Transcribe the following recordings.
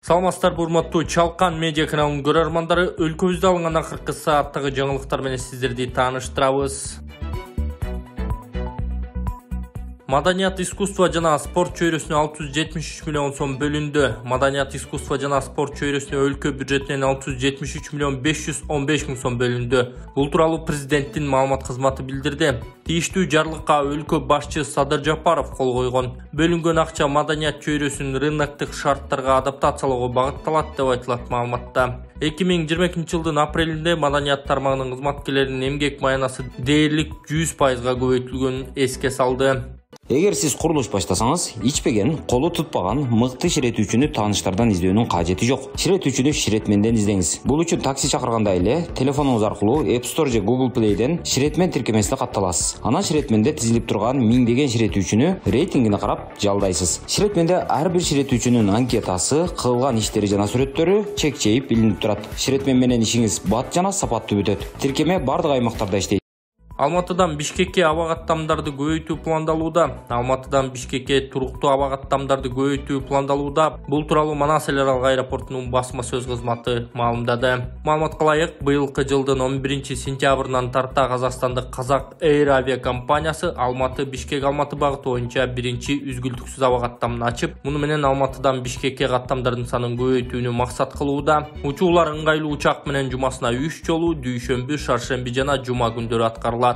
Саламатсыздарбы, урматтуу Чалкан медиа каналынын көрөрмандары, өлкөбүздө алынган акыркы сааттагы жаңылыктар менен сиздерди тааныштырабыз. Маданият, искусство жана спорт чөйрөсүнө 673 миллион сом бөлүндү. Маданият, искусство жана спорт чөйрөсүнө өлкө бюджетинен 673 миллион 515 миң сом бөлүндү. Бул тууралуу президенттин маалымат кызматы билдирди. Тийиштүү жарлыкка өлкө башчы Садыр Жапаров кол койгон. Бөлүнгөн акча маданият чөйрөсүн рыноктук шарттарга адаптациялоого багытталат деп айтылат маалыматта. 2022 жылдын апрелинде маданият тармагынын кызматкерлеринин эмгек маянасы дээрлик 100%га көбөйтүлгөнүн эске салды. Эгер сиз курулуш баштасаңыз, ичпеген, колу тутпаган мыкты ширетүүчүнү тааныштардан издөөнүн кажети жок. Ширетүүчүнү ширетменден издеңиз. Бул үчүн такси чакырганда эле телефонуңуз аркылуу App Store же Google Play'ден ширетмен тиркемесине катталасыз. Анан ширетменде тизилип турган миңдеген ширетүүчүнү рейтингине карап жалдайсыз. Ширетменде ар бир ширетүүчүнүн анкетасы, кылган иштери жана сүрөттөрү чек-чейип билинип турат. Ширетмен менен ишиңиз бат жана сапаттуу бүтөт. Тиркеме бардык аймактарда иштейт. Алматыдан Бишкекке аба каттамдарды көбөйтүү пландалууда. Алматыдан Бишкекке туруктуу аба каттамдарды көбөйтүү пландалууда. Бул тууралуу Манас эл аралык аэропортунун басма сөз кызматы маалымдады. Маалыматка ылайык, быйылкы жылдын 11-сентябрынан тарта Казакстандык Казак Air авиакомпаниясы Алматы-Бишкек Алматы багыты боюнча биринчи үзгүлтүксүз аба каттамын ачып, муну менен Алматыдан Бишкекке каттамдардын санын көбөйтүүнү максат кылууда. Учуулар ыңгайлуу учак менен жумасына 3 жолу дүйшөмбү, шаршемби жана жума күндөрү аткарылат.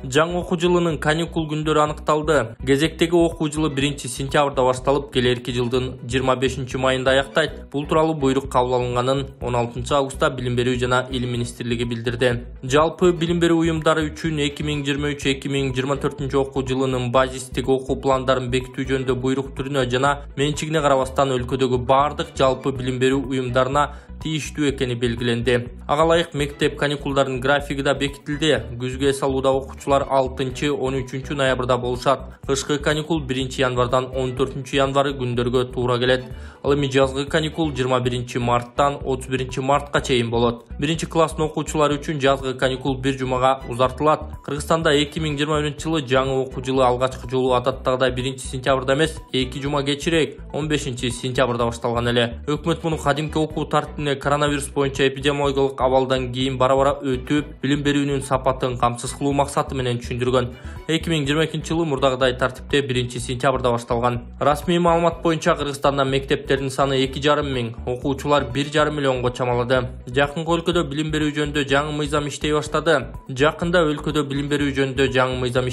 Жаңы окуу жылынын каникул күндөрү аныкталды. Кезектеги окуу жылы 1-сентябрда башталып, келерки жылдын 25-майында аяктайт. Бул тууралуу буйрук кабыл алынганын 16-августта Билим берүү жана Илим министрлиги билдирди. Жалпы билим берүү уюмдары үчүн 2023-2024 окуу жылынын базистик окуу пландарын бекитүү жөнүндө буйрук түрүнө жана менчигине карабастан өлкөдөгү бардык жалпы билим берүү уюмдарына тийиштүү экени белгиленди. Ага ылайык мектеп каникулдарынын графиги да бекитилди. Күзгө эс алууда окуучулар 6-13 ноябрда болушат. Кышкы каникул 1-январдан 14 январы күндөргө туура келет. Ал эми жазгы каникул 21 марттан 31 мартка чейин болот. 1-класстын окуучулары үчүн жазгы каникул 1 жумага узартылат. Кыргызстанда 2021 жылы жаңы окуу жылы алгачкы жолу адаттагыдай 1-сентябрда эмес, 2 жума кечирээк 15-сентябрда башталган эле. Өкмөт муну кадимки окуу тартибине коронавирус боюнча эпидемиологиялык абалдан кийин бара-бара өтүп, билим берүүнүн сапатын камсыз кылуу максаты менен түшүндүргөн. 2022 жылы мурдагыдай тартипте 1-сентябрда башталган. Расмий маалымат боюнча Кыргызстанда мектептердин саны 2,5 миң, окуучулар 1,5 миллионго чамалады. Жакында өлкөдө билим берүү жөнүндө жаңы мыйзам иштей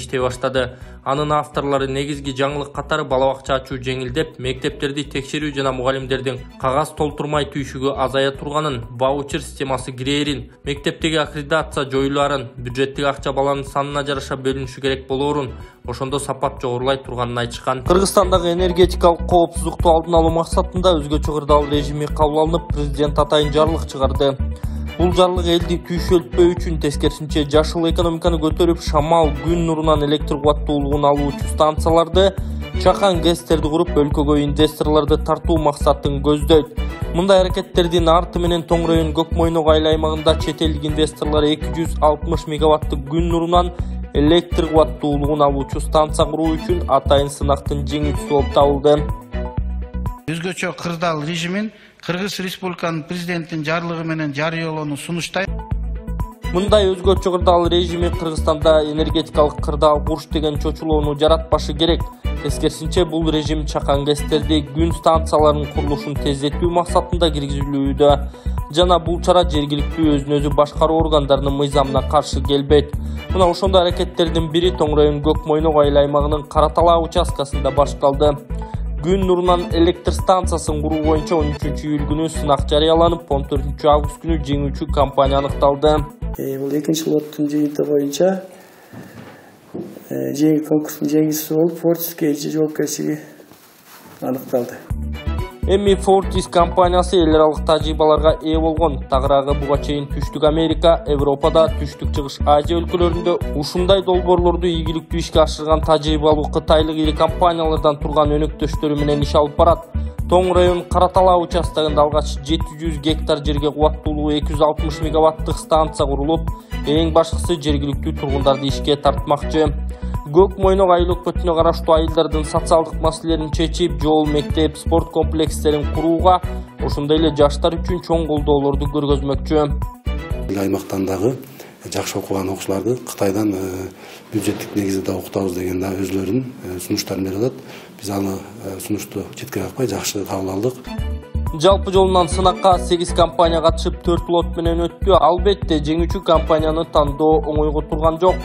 баштады. Анын авторлору негизги жаңылык катары балабакча ачуу жеңилдеп, мектептерди текшерүү жана мугалимдердин кагаз толтурмай түйшүгү азая турганын, ваучер системасы кирээрин, мектептеги аккредитация жоюларын, бюджеттик акча баланын санына жараша бөлүнүшү керек болоорун, ошондо сапат жогорулай турганын айтышкан. Кыргызстандагы энергетикалык коопсуздукту алдын алуу максатында өзгөчө кырдаал режими кабыл алынып, президент атайын жарлык чыгарды. Бул жарлык элди күйшөлтпөө үчүн, тескерисинче жашыл экономиканы көтөрүп, шамал, күн нурунан электр кубаттуулугун алуучу станцияларды, чакан ГЭСтерди куруп, өлкөгө инвесторлорду тартуу максатын көздөйт. Мындай аракеттердин арты менен Тоң район Көкмойнок айыл аймагында чет элдик инвесторлор 260 мегаваттык күн нурунан электр кубаттуулугун алуучу станция куруу үчүн атайын сынактын жеңүүчүсү болуп табылды. Өзгөчө кырдаал режимин Кыргыз Республиканын президентинин жарлыгы менен жарыялоону сунуштайт. Мындай өзгөчө кырдаал режими Кыргызстанда энергетикалык кырдаал куруш деген чочулоону жаратпашы керек. Тескерисинче бул режим чакан ГЭСтерди, күн станцияларынын курулушун тездетүү максатында киргизилүүдө. Жана бул чара жергиликтүү өзүн-өзү башкаруу органдарынын мыйзамына каршы келбейт. Мына ошондой аракеттердин бири Тоң район Көкмойнок айыл аймагынын Каратала участкасында башталды. Күн нурунан электр станциясын куруу боюнча 13 июль күнү сынак жарыяланып, 14 август күнү жеңүүчү компания аныкталды. Бул экинчи лоттун жыйынтыгы боюнча конкурстун жеңүүчүсү болуп Fortis жоопкерчилиги аныкталды. Эми Fortis компаниясы эл аралык тажрыйбаларга ээ болгон. Тагыраагы буга чейин Түштүк Америка, Европада, Түштүк Чыгыш Азия өлкөлөрүндө ушундай долбоорлорду ийгиликтүү ишке ашырган тажрыйбалуу кытайлык ири компаниялардан турган өнөктөштөрү менен иш алып барат. Тоң район Каратала участогунда алгач 700 гектар жерге кубаттуулугу 260 мегаваттык станция курулуп, эң башкысы жергиликтүү тургундарды ишке тартмакчы. Көк Мойнок айыл өкмөтүнө караштуу айылдардын социалдык маселелерин чечип, жол, мектеп, спорт комплекстерин курууга, ошондой эле жаштар үчүн чоң колдоолорду көргөзмөкчү. Аймактан дагы жакшы окуган окуучуларды Кытайдан бюджеттик негизде окутабыз деген да өзлөрүнүн сунуштарын берип атат. Биз аны сунушту четке какпай жакшы кабыл алдык. Жалпы жолунан сынакка 8 компания катышып 4 лот менен өттү. Албетте, жеңүүчү компанияны тандоо оңойго турган жок.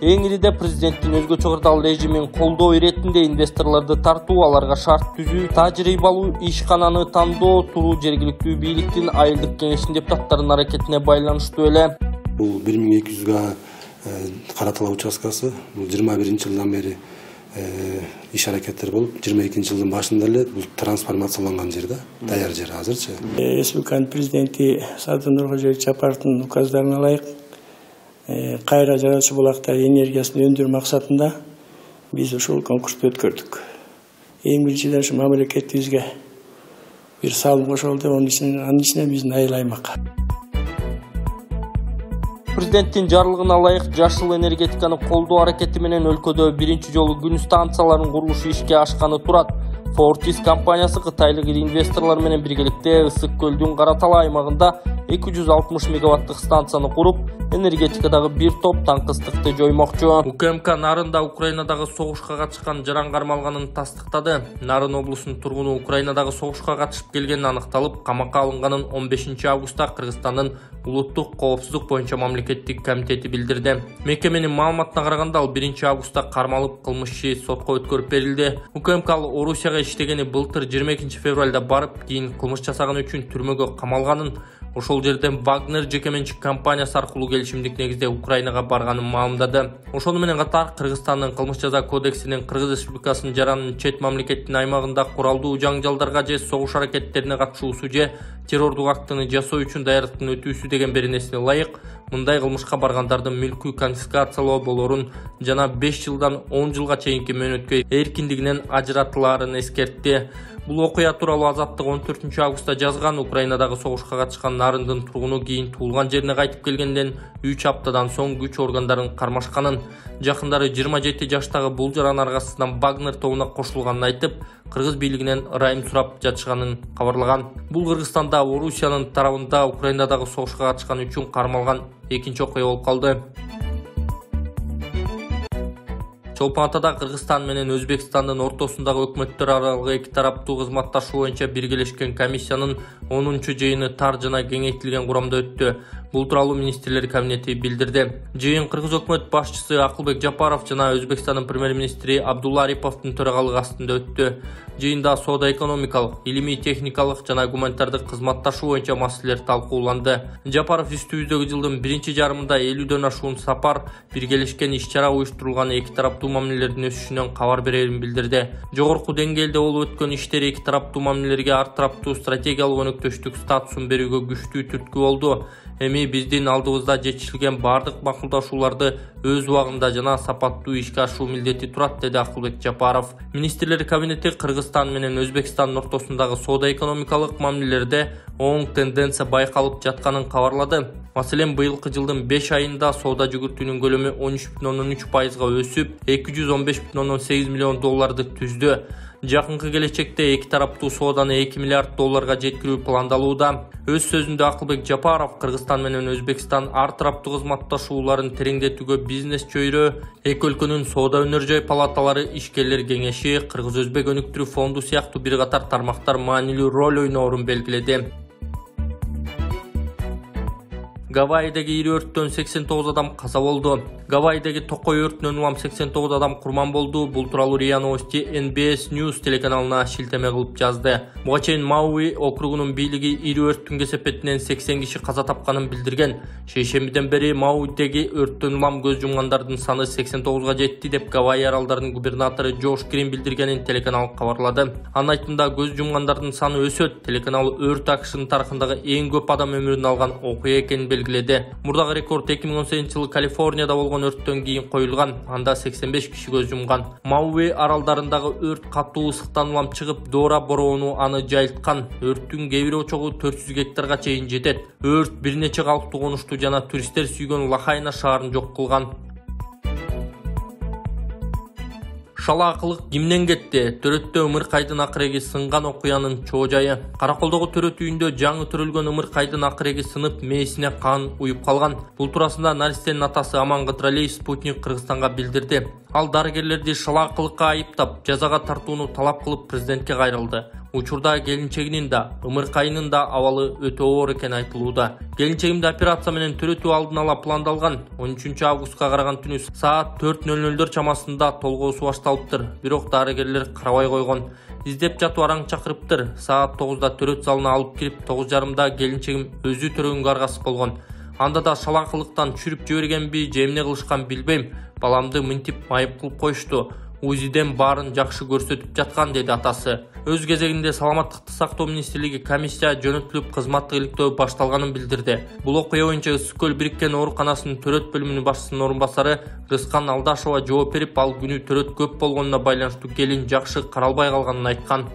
Эң ириде президенттин өзгөчө кырдаал режимин колдоо иретинде инвесторлорду тартуу, аларга шарт түзүү, тажрыйбалуу ишкананы тандоо туруу жергиликтүү бийликтин айылдык кеңешинин депутаттарынын аракетине байланыштуу эле. Бул 1200 га каратала участкасы 21-жылдан бери иш аракеттер болуп, 22-жылдын башында эле бул трансформацияланган жер да, даяр жер азырчы. Республиканын президенти Садыр Нуркожоевич Жапаровдун указдарына ылайык кайра жаратуучу булактар энергиясын өндүрүү максатында биз ушул конкурсту өткөрдүк. Эң биринчиден ушу мамлекетибизге бир салым кошулду, анын ичине биздин айыл аймак. Президенттин жарлыгына ылайык жашыл энергетиканы колдоо аракети менен өлкөдө биринчи жолу күн станцияларынын курулушу ишке ашканы турат. Fortis компаниясы кытайлык инвесторлор менен биргеликте Ысык көлдүн Каратала аймагында 260 мегаваттык станцияны куруп, энергетикадагы бир топ таңкыстыкты жоймокчу. УКМК Нарында Украинадагы согушка катышкан жаран кармалганын тастыктады. Нарын облусунун тургуну Украинадагы согушка катышып келгени аныкталып, камакка алынганын 15 августта Кыргызстандын улуттук коопсуздук боюнча мамлекеттик комитети билдирди. Мекеменин маалыматына караганда, ал 1 августта кармалып, кылмыш иши сотко өткөрүп берилди. УКМК Орусияга иштегени былтыр 22 февралда барып, кийин кылмыш жасаганы үчүн түрмөгө камалганын, ошол жерден Вагнер жекеменчик компаниясы аркылуу келишимдик негизде Украинага барганын маалымдады. Ошону менен катар Кыргызстандын кылмыш жаза кодексинин Кыргыз Республикасынын жаранын чет мамлекеттин аймагында куралдуу жаңжалдарга же согуш аракеттерине катышуусу же террордук актыны жасоо үчүн даярдыктын өтүүсү деген беренесине ылайык мындай кылмышка баргандардын мүлкү конфискациялоо болорун жана 5 жылдан 10 жылга чейинки мөөнөткө эркиндигинен ажыратылаарын эскертти. Бул окуя тууралуу Азаттык 14 августта жазган. Украинадагы согушка катышкан Нарындын тургуну кийин туулган жерине кайтып келгенден 3 аптадан соң күч органдарын кармашканын, жакындары 27 жаштагы бул жаран аркасынан Вагнер тобуна кошулганын айтып, Кыргыз бийлигинен ырайым сурап жатышганын кабарлаган. Бул Кыргызстанда Орусиянын тарабында Украинадагы согушка катышкан үчүн кармалган экинчи окуя болуп калды. Чолпон Атада Кыргызстан менен Өзбекстандын ортосундагы өкмөттөр аралык эки тараптуу кызматташуу боюнча биргелешкен комиссиянын 10-жыйыны тар жана кеңейтилген курамда өттү. Бул тууралуу министрлер кабинети билдирди. Жыйын Кыргыз өкмөт башчысы Акылбек Жапаров жана Өзбекстандын премьер-министри Абдулла Ариповдун төрагалык астында өттү. Жыйында соода-экономикалык, илимий-техникалык жана гуманитардык кызматташуу боюнча маселелер талкууланды. Жапаров үстүбүздөгү жылдын биринчи жарымында 50дөн ашуун сапар, биргелешкен иш-чара уюштурулган эки тараптуу мамилелердин өсүшүнөн кабар берерин билдирди. Жогорку деңгээлде болуп өткөн иштер эки тараптуу мамилелерге ар тараптуу стратегиялык өнөктөштүк статусун берүүгө күчтүү түрткү болду. Эми биздин алдыбызда жетишилген бардык макулдашууларды өз убагында жана сапаттуу ишке ашыруу милдети турат, деди Акылбек Жапаров. Министрлер кабинети Кыргызстан менен Өзбекстандын ортосундагы соода-экономикалык мамилелерде оң тенденция байкалып жатканын кабарлады. Маселен, быйылкы жылдын 5 айында соода жүгүртүүнүн көлөмү 13,3%га өсүп, 215,8 миллион долларды түздү. Жакынкы келечекте эки тараптуу сооданы 2 миллиард долларга жеткирүү пландалууда. Өз сөзүндө Акылбек Жапаров Кыргызстан менен Өзбекстан ар тараптуу кызматташууларын тереңдетүүгө бизнес чөйрө, эки өлкөнүн соода өнөр-жай палаталары, ишкерлер кеңеши, Кыргыз-Өзбек өнүктүрүү фонду сыяктуу бир катар тармактар маанилүү роль ойноорун белгиледи. Гавайидеги ири өрттөн 89 адам каза болду. Гавайидеги токой өртүнөн улам 89 адам курман болду. Бул тууралуу РИА Новости NBS News телеканалына шилтеме кылып жазды. Буга чейин Мауи округунун бийлиги ири өрттүн кесепетинен 80 киши каза тапканын билдирген. Шейшембиден бери Мауидеги өрттөн улам көз жумгандардын саны 89га жетти деп Гавайи аралдарынын губернатору Джош Грин билдиргенин телеканал кабарлады. Анын айтымында көз жумгандардын саны өсөт. Телеканал өрт акышынын тарыхындагы эң көп адам өмүрүн алган окуя экенин белгиледи. Мурдагы рекорд 2018-жылы Калифорнияда болгон өрттөн кийин коюлган. Анда 85 киши көз жумган. Мауи аралдарындагы өрт катуу ысыктан улам чыгып, Дора бороону аны жайылткан. Өрттүн кээ бир очогу 400 гектарга чейин жетет. Өрт бир нече калктуу конушту жана туристтер сүйгөн Лахайна шаарын жок кылган. Шалаакылык кимден кетти? Төрөттө Ымыркайдын акыреги сынган окуянын чоо жайы. Караколдогу төрөт үйүндө жаңы төрөлгөн Ымыркайдын акыреги сынып, мээсине кан уюп калган. Бул туурасында наристенин атасы Аман Кыдыралиев Спутник Кыргызстанга билдирди. Ал дарыгерлерди шалаакылыкка айыптап, жазага тартууну талап кылып президентке кайрылды. Учурда келинчегинин да, Ымыркайынын да абалы өтө оор экени айтылууда. Келинчегимди операция менен төрөтүү алдын ала пландалган. 13 августка караган түнү саат 4:00 чамасында толгоосу башталыптыр. Бирок дарыгерлер карабай койгон. Издеп жатуу араң чакырыптыр. Саат 9-да төрөт залына алып кирип, 9:30-да келинчегим өзү төрөгөнгө аргасып болгон. Анда да шалаакылыктан чүрүп жибергенби же эмне кылышкан билбейм. Баламды мынтип майып кылып коюшту. УЗИден баарын жакшы көрсөтүп жаткан, деди атасы. Өз кезегинде Саламаттыкты сактоо министрлиги комиссия жөнөтүлүп кызматтык иликтөө башталганын билдирди. Бул окуя боюнча Ысык көл бириккен ооруканасынын төрөт бөлүмүнүн башчысынын орун басары Рыскан Алдашова жооп берип, ал күнү төрөт көп болгонуна байланыштуу келин жакшы каралбай калганын айткан.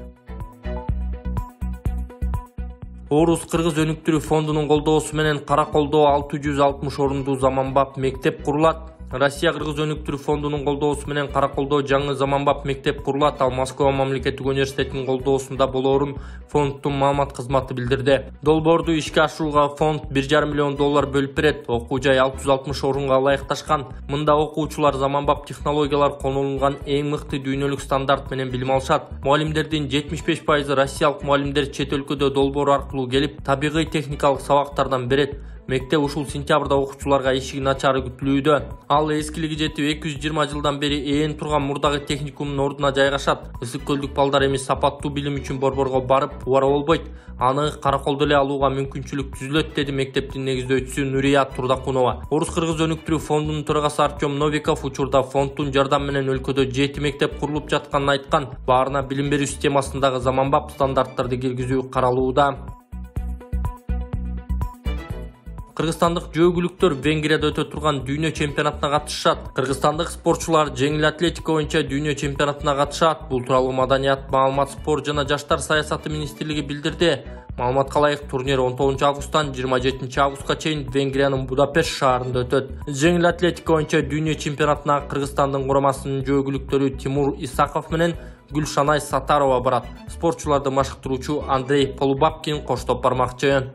Орус Кыргыз өнүктүрүү фондунун колдоосу менен Караколдо 660 орундуу заманбап мектеп курулат. Россия Кыргыз өнүктүрүү фондунун колдоосу менен Караколдо жаңы заманбап мектеп курулат. Ал Москва мамлекеттик университетинин колдоосунда болоорун фонддун маалымат кызматы билдирди. Долбоорду ишке ашырууга фонд $1,5 миллион бөлүп берет. Окуу жай 660 орунга ылайыкташкан. Мында окуучулар заманбап технологиялар колдонулган эң мыкты дүйнөлүк стандарт менен билим алышат. Мугалимдердин 75% россиялык мугалимдер чет өлкөдө долбоор аркылуу келип, табигый техникалык сабактардан берет. Мектеп ушул сентябрда окуучуларга ишигин ачары күтүлүүдө. Ал эскилиги жетип 220 жылдан бери ээн турган мурдагы техникумдун ордуна жайгашат. Ысык көлдүк балдар эми сапаттуу билим үчүн борборго барып, убара болбойт. Аны Караколдо эле алууга мүмкүнчүлүк түзүлөт, деди мектептин негиздөөчүсү Нурия Турдакунова. Орус Кыргыз өнүктүрүү фондунун төрагасы Артем Новиков учурда фонддун жардамы менен өлкөдө 7 мектеп курулуп жатканын айткан. Баарына билим берүү системасындагы заманбап стандарттарды киргизүү каралууда. Кыргызстандык жөөгүлүктөр Венгрияда өтө турган дүйнө чемпионатына катышат. Кыргызстандык спортчулар жеңил атлетика боюнча дүйнө чемпионатына катышат. Бул тууралуу Маданият, маалымат, спорт жана жаштар саясаты министрлиги билдирди. Маалыматка ылайык, турнир 19 августтан 27 августка чейин Венгриянын Будапешт шаарында өтөт. Жеңил атлетика боюнча дүйнө чемпионатына Кыргызстандын курамасынын жөөгүлүктөрү Тимур Исаков менен Гүлшанай Сатарова барат. Спортчуларды машыктыруучу Андрей Полубабкин коштоп бармакчы.